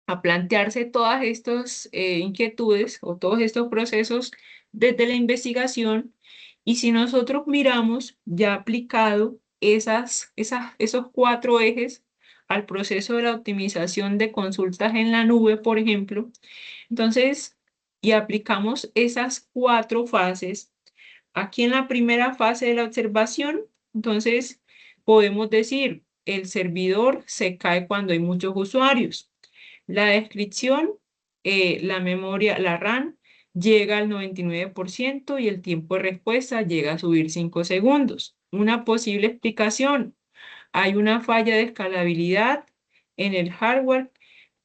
a plantearse todas estas inquietudes o todos estos procesos desde la investigación, y si nosotros miramos ya aplicado esos 4 ejes al proceso de la optimización de consultas en la nube, por ejemplo, entonces, y aplicamos esas 4 fases, aquí en la primera fase de la observación, entonces podemos decir, el servidor se cae cuando hay muchos usuarios. La descripción, la memoria, la RAM, llega al 99% y el tiempo de respuesta llega a subir 5 segundos. Una posible explicación, hay una falla de escalabilidad en el hardware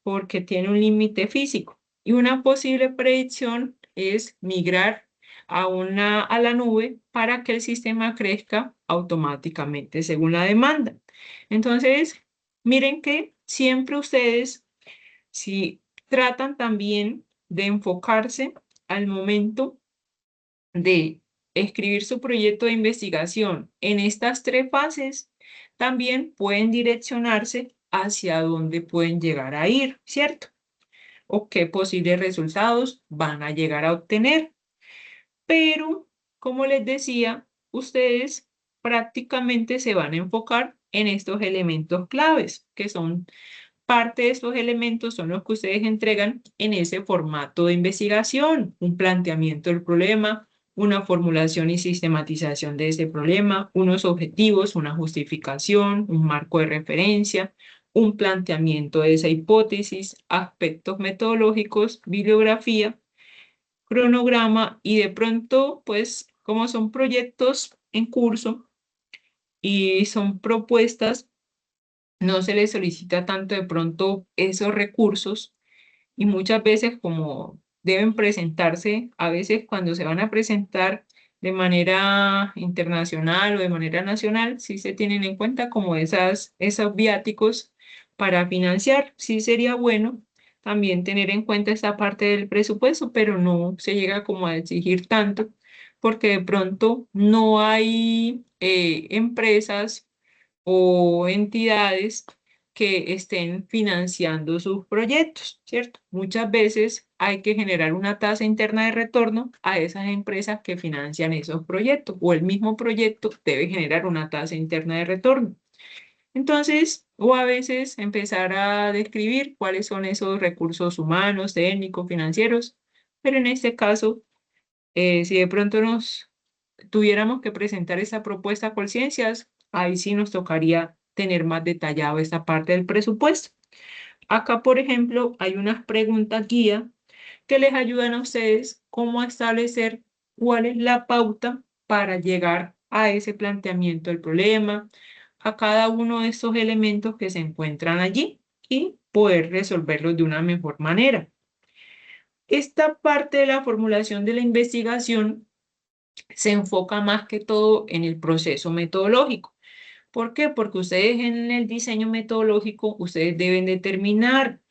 porque tiene un límite físico. Y una posible predicción es migrar a la nube para que el sistema crezca automáticamente según la demanda. Entonces, miren que siempre ustedes, si tratan también de enfocarse al momento de escribir su proyecto de investigación en estas 3 fases, también pueden direccionarse hacia dónde pueden llegar a ir, ¿cierto? O qué posibles resultados van a llegar a obtener. Pero, como les decía, ustedes prácticamente se van a enfocar en estos elementos claves, que son parte de estos elementos, son los que ustedes entregan en ese formato de investigación: un planteamiento del problema, una formulación y sistematización de ese problema, unos objetivos, una justificación, un marco de referencia, un planteamiento de esa hipótesis, aspectos metodológicos, bibliografía, cronograma, y de pronto, pues, como son proyectos en curso y son propuestas, no se les solicita tanto de pronto esos recursos, y muchas veces como deben presentarse, a veces cuando se van a presentar de manera internacional o de manera nacional, sí se tienen en cuenta como esos viáticos para financiar. Sí sería bueno también tener en cuenta esta parte del presupuesto, pero no se llega como a exigir tanto, porque de pronto no hay empresas o entidades que estén financiando sus proyectos, ¿cierto? Muchas veces hay que generar una tasa interna de retorno a esas empresas que financian esos proyectos, o el mismo proyecto debe generar una tasa interna de retorno. Entonces, o a veces empezar a describir cuáles son esos recursos humanos, técnicos, financieros, pero en este caso, si de pronto nos tuviéramos que presentar esa propuesta a Colciencias, ahí sí nos tocaría tener más detallado esta parte del presupuesto. Acá, por ejemplo, hay unas preguntas guía que les ayudan a ustedes cómo establecer cuál es la pauta para llegar a ese planteamiento del problema, a cada uno de esos elementos que se encuentran allí, y poder resolverlos de una mejor manera. Esta parte de la formulación de la investigación se enfoca más que todo en el proceso metodológico. ¿Por qué? Porque ustedes en el diseño metodológico, ustedes deben determinar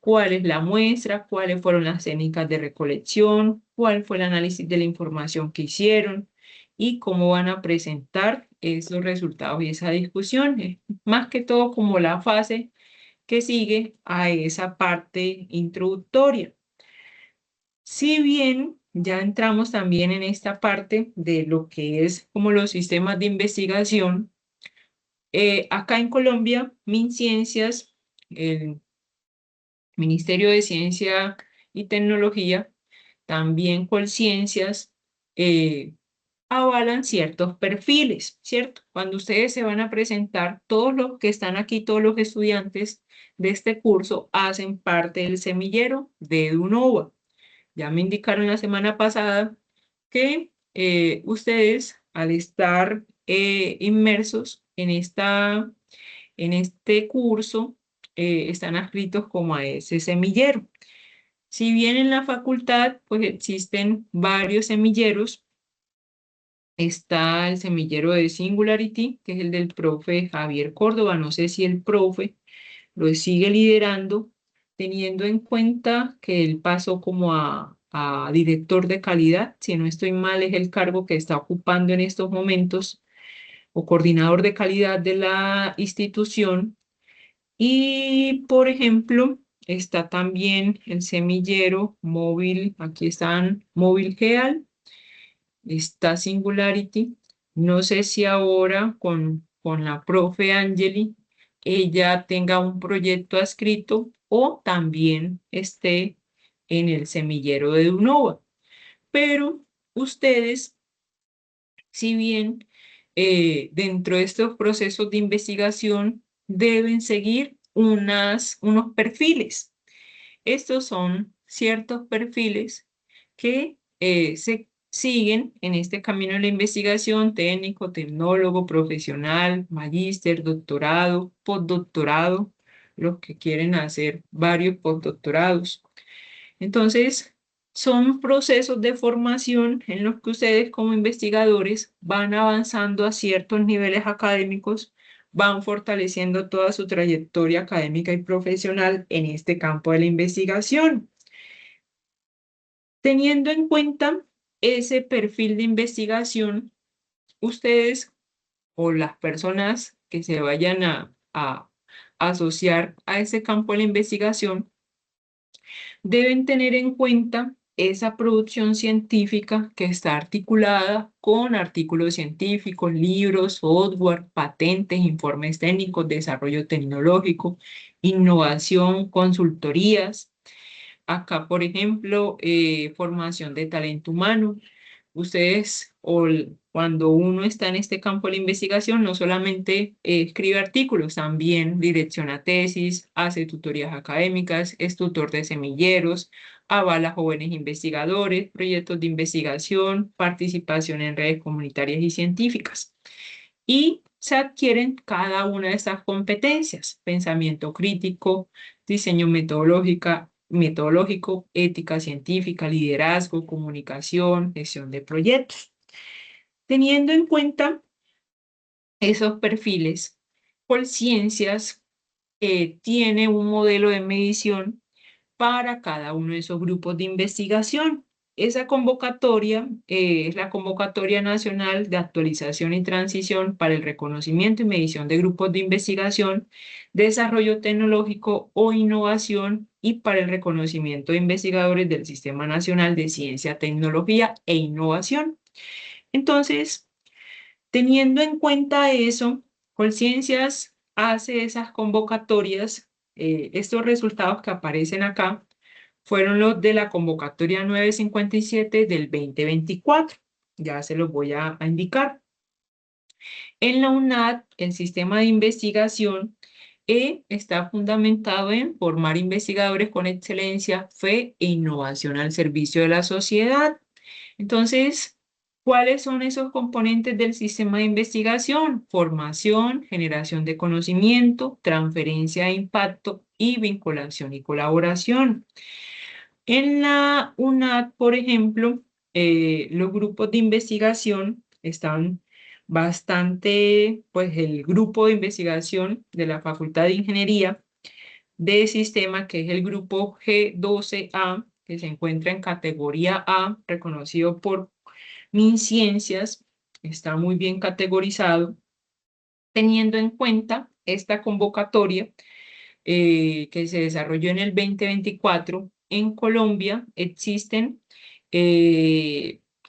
cuál es la muestra, cuáles fueron las técnicas de recolección, cuál fue el análisis de la información que hicieron y cómo van a presentar esos resultados y esa discusión. Es más que todo como la fase que sigue a esa parte introductoria. Si bien ya entramos también en esta parte de lo que es como los sistemas de investigación, acá en Colombia, MinCiencias, el Ministerio de Ciencia y Tecnología, también Colciencias, avalan ciertos perfiles, ¿cierto? Cuando ustedes se van a presentar, todos los que están aquí, todos los estudiantes de este curso hacen parte del semillero de EduNova. Ya me indicaron la semana pasada que ustedes, al estar inmersos en este curso, están adscritos como a ese semillero. Si bien en la facultad, pues existen varios semilleros, está el semillero de Singularity, que es el del profe Javier Córdoba. No sé si el profe lo sigue liderando, teniendo en cuenta que él pasó como a director de calidad, si no estoy mal, es el cargo que está ocupando en estos momentos, o coordinador de calidad de la institución. Y, por ejemplo, está también el semillero móvil, aquí están Móvil Geal, está Singularity. No sé si ahora con la profe Angeli ella tenga un proyecto adscrito o también esté en el semillero de EduNova. Pero ustedes, si bien dentro de estos procesos de investigación deben seguir unos perfiles. Estos son ciertos perfiles que se siguen en este camino de la investigación: técnico, tecnólogo, profesional, magíster, doctorado, postdoctorado, los que quieren hacer varios postdoctorados. Entonces, son procesos de formación en los que ustedes como investigadores van avanzando a ciertos niveles académicos, van fortaleciendo toda su trayectoria académica y profesional en este campo de la investigación. Teniendo en cuenta ese perfil de investigación, ustedes o las personas que se vayan a asociar a ese campo de la investigación deben tener en cuenta esa producción científica que está articulada con artículos científicos, libros, software, patentes, informes técnicos, desarrollo tecnológico, innovación, consultorías. Acá, por ejemplo, formación de talento humano. Ustedes, cuando uno está en este campo de la investigación, no solamente escribe artículos, también direcciona tesis, hace tutorías académicas, es tutor de semilleros, avala jóvenes investigadores, proyectos de investigación, participación en redes comunitarias y científicas. Y se adquieren cada una de estas competencias: pensamiento crítico, diseño metodológico, ética científica, liderazgo, comunicación, gestión de proyectos. Teniendo en cuenta esos perfiles, Colciencias tiene un modelo de medición para cada uno de esos grupos de investigación. Esa convocatoria es la Convocatoria Nacional de Actualización y Transición para el Reconocimiento y Medición de Grupos de Investigación, Desarrollo Tecnológico o Innovación, y para el reconocimiento de investigadores del Sistema Nacional de Ciencia, Tecnología e Innovación. Entonces, teniendo en cuenta eso, Colciencias hace esas convocatorias. Estos resultados que aparecen acá fueron los de la convocatoria 957 del 2024. Ya se los voy a indicar. En la UNAD, el sistema de investigación está fundamentado en formar investigadores con excelencia, fe e innovación al servicio de la sociedad. Entonces, ¿cuáles son esos componentes del sistema de investigación? Formación, generación de conocimiento, transferencia de impacto y vinculación y colaboración. En la UNAD, por ejemplo, los grupos de investigación están bastante, pues el grupo de investigación de la Facultad de Ingeniería de Sistema, que es el grupo G12A, que se encuentra en categoría A, reconocido por MinCiencias, está muy bien categorizado. Teniendo en cuenta esta convocatoria que se desarrolló en el 2024, en Colombia existen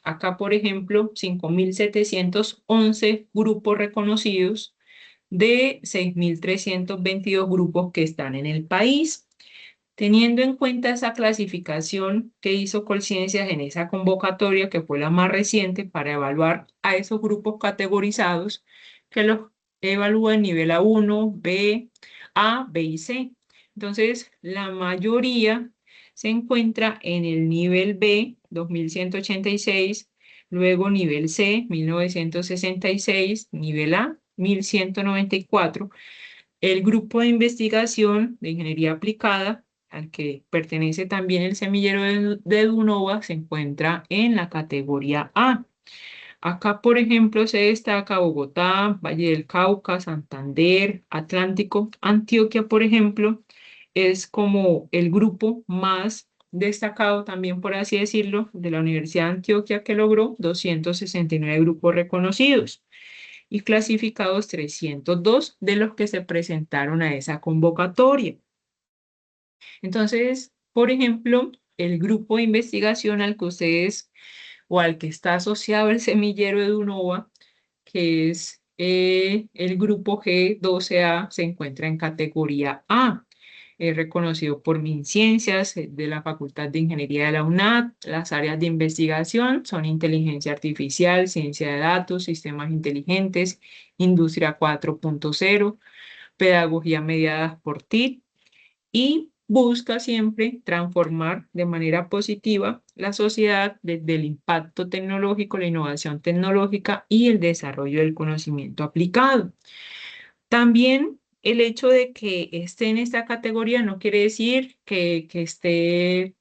acá, por ejemplo, 5.711 grupos reconocidos de 6.322 grupos que están en el país. Teniendo en cuenta esa clasificación que hizo Colciencias en esa convocatoria, que fue la más reciente, para evaluar a esos grupos categorizados, que los evalúa en nivel A1, B, A, B y C. Entonces, la mayoría se encuentra en el nivel B, 2186, luego nivel C, 1966, nivel A, 1194. El grupo de investigación de ingeniería aplicada, al que pertenece también el semillero de Dunova, se encuentra en la categoría A. Acá, por ejemplo, se destaca Bogotá, Valle del Cauca, Santander, Atlántico. Antioquia, por ejemplo, es como el grupo más destacado también, por así decirlo, de la Universidad de Antioquia, que logró 269 grupos reconocidos y clasificados 302 de los que se presentaron a esa convocatoria. Entonces, por ejemplo, el grupo de investigación al que ustedes o al que está asociado el semillero de Dunova, que es el grupo G12A, se encuentra en categoría A. Es reconocido por MinCiencias, de la Facultad de Ingeniería de la UNAD. Las áreas de investigación son inteligencia artificial, ciencia de datos, sistemas inteligentes, industria 4.0, pedagogía mediada por TIC, y busca siempre transformar de manera positiva la sociedad desde el impacto tecnológico, la innovación tecnológica y el desarrollo del conocimiento aplicado. También el hecho de que esté en esta categoría no quiere decir que esté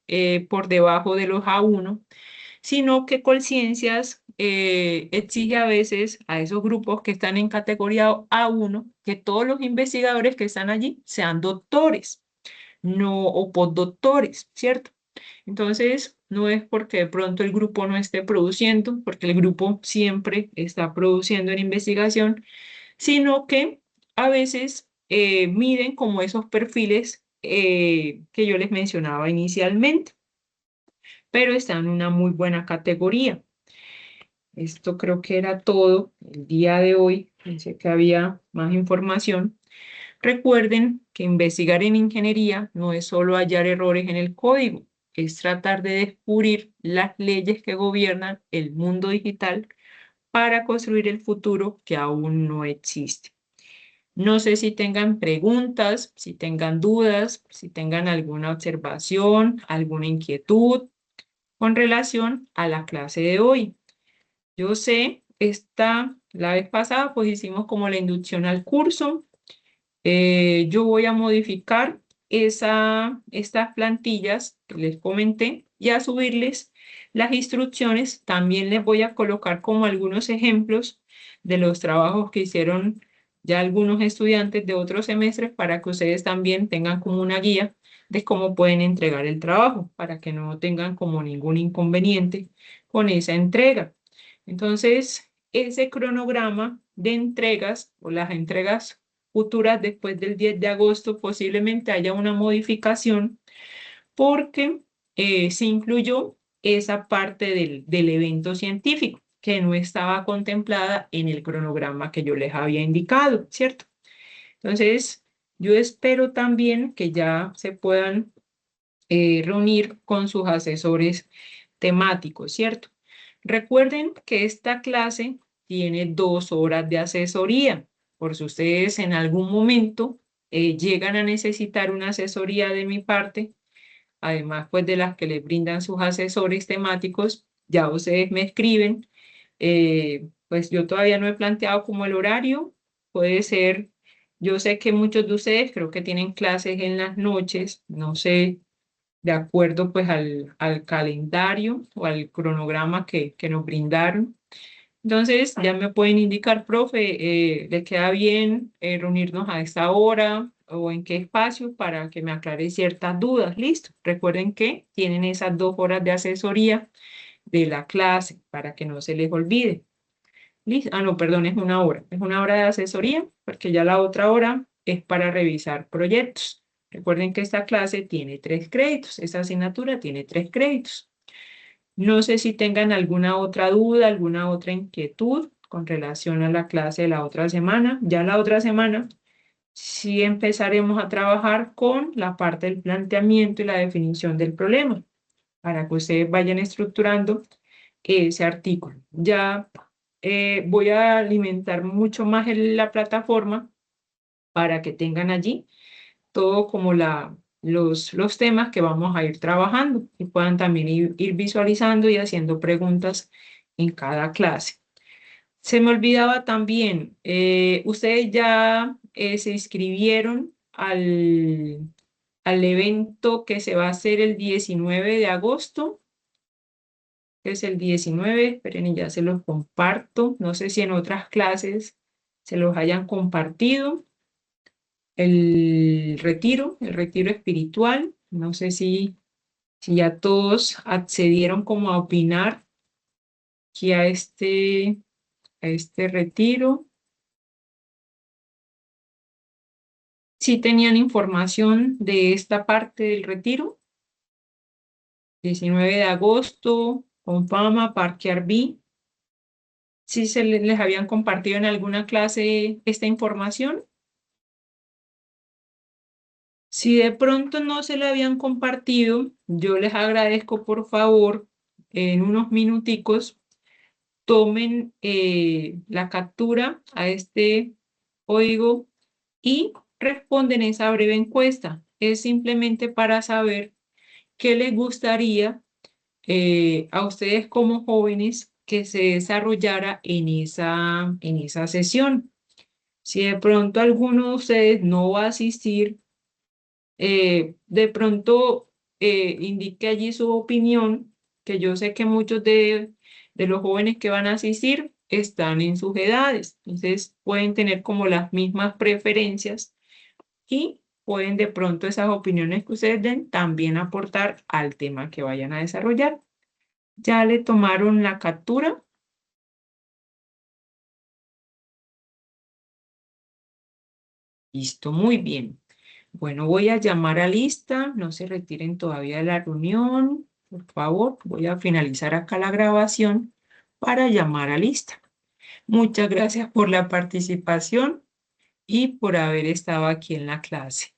por debajo de los A1, sino que Colciencias exige a veces a esos grupos que están en categoría A1 que todos los investigadores que están allí sean doctores, no o postdoctores, ¿cierto? Entonces, no es porque de pronto el grupo no esté produciendo, porque el grupo siempre está produciendo en investigación, sino que a veces miden como esos perfiles que yo les mencionaba inicialmente, pero están en una muy buena categoría. Esto creo que era todo el día de hoy. Pensé que había más información. Recuerden que investigar en ingeniería no es solo hallar errores en el código, es tratar de descubrir las leyes que gobiernan el mundo digital para construir el futuro que aún no existe. No sé si tengan preguntas, si tengan dudas, si tengan alguna observación, alguna inquietud con relación a la clase de hoy. Yo sé, la vez pasada pues hicimos como la inducción al curso. Yo voy a modificar estas plantillas que les comenté y a subirles las instrucciones. También les voy a colocar como algunos ejemplos de los trabajos que hicieron ya algunos estudiantes de otros semestres para que ustedes también tengan como una guía de cómo pueden entregar el trabajo, para que no tengan como ningún inconveniente con esa entrega. Entonces, ese cronograma de entregas o las entregas futuras después del 10 de agosto posiblemente haya una modificación porque se incluyó esa parte del evento científico que no estaba contemplada en el cronograma que yo les había indicado, ¿cierto? Entonces, yo espero también que ya se puedan reunir con sus asesores temáticos, ¿cierto? Recuerden que esta clase tiene 2 horas de asesoría. Por si ustedes en algún momento llegan a necesitar una asesoría de mi parte, además pues de las que les brindan sus asesores temáticos, ya ustedes me escriben. Pues yo todavía no he planteado como el horario, puede ser, yo sé que muchos de ustedes creo que tienen clases en las noches, no sé, de acuerdo pues al calendario o al cronograma que nos brindaron. Entonces ya me pueden indicar, profe, ¿le queda bien reunirnos a esta hora o en qué espacio para que me aclare ciertas dudas? Listo. Recuerden que tienen esas 2 horas de asesoría de la clase para que no se les olvide. ¿Listo? Ah, no, perdón, es 1 hora. Es 1 hora de asesoría porque ya la otra hora es para revisar proyectos. Recuerden que esta clase tiene 3 créditos. Esta asignatura tiene 3 créditos. No sé si tengan alguna otra duda, alguna otra inquietud con relación a la clase de la otra semana. Ya la otra semana sí empezaremos a trabajar con la parte del planteamiento y la definición del problema, para que ustedes vayan estructurando ese artículo. Ya voy a alimentar mucho más la plataforma para que tengan allí todo como los temas que vamos a ir trabajando y puedan también ir visualizando y haciendo preguntas en cada clase. Se me olvidaba también, ustedes ya se inscribieron al evento que se va a hacer el 19 de agosto, que es el 19, esperen y ya se los comparto. No sé si en otras clases se los hayan compartido. El retiro espiritual. No sé si ya todos accedieron como a opinar aquí a este retiro. Sí tenían información de esta parte del retiro. 19 de agosto, con Fama, Parque Arví. ¿Sí les habían compartido en alguna clase esta información? Si de pronto no se la habían compartido, yo les agradezco por favor en unos minuticos tomen la captura a este código y responden esa breve encuesta. Es simplemente para saber qué les gustaría a ustedes como jóvenes que se desarrollara en esa sesión. Si de pronto alguno de ustedes no va a asistir, de pronto indique allí su opinión, que yo sé que muchos de los jóvenes que van a asistir están en sus edades, entonces pueden tener como las mismas preferencias y pueden de pronto esas opiniones que ustedes den también aportar al tema que vayan a desarrollar. ¿Ya le tomaron la captura? Listo, muy bien. Bueno, voy a llamar a lista, no se retiren todavía de la reunión, por favor. Voy a finalizar acá la grabación para llamar a lista. Muchas gracias por la participación y por haber estado aquí en la clase.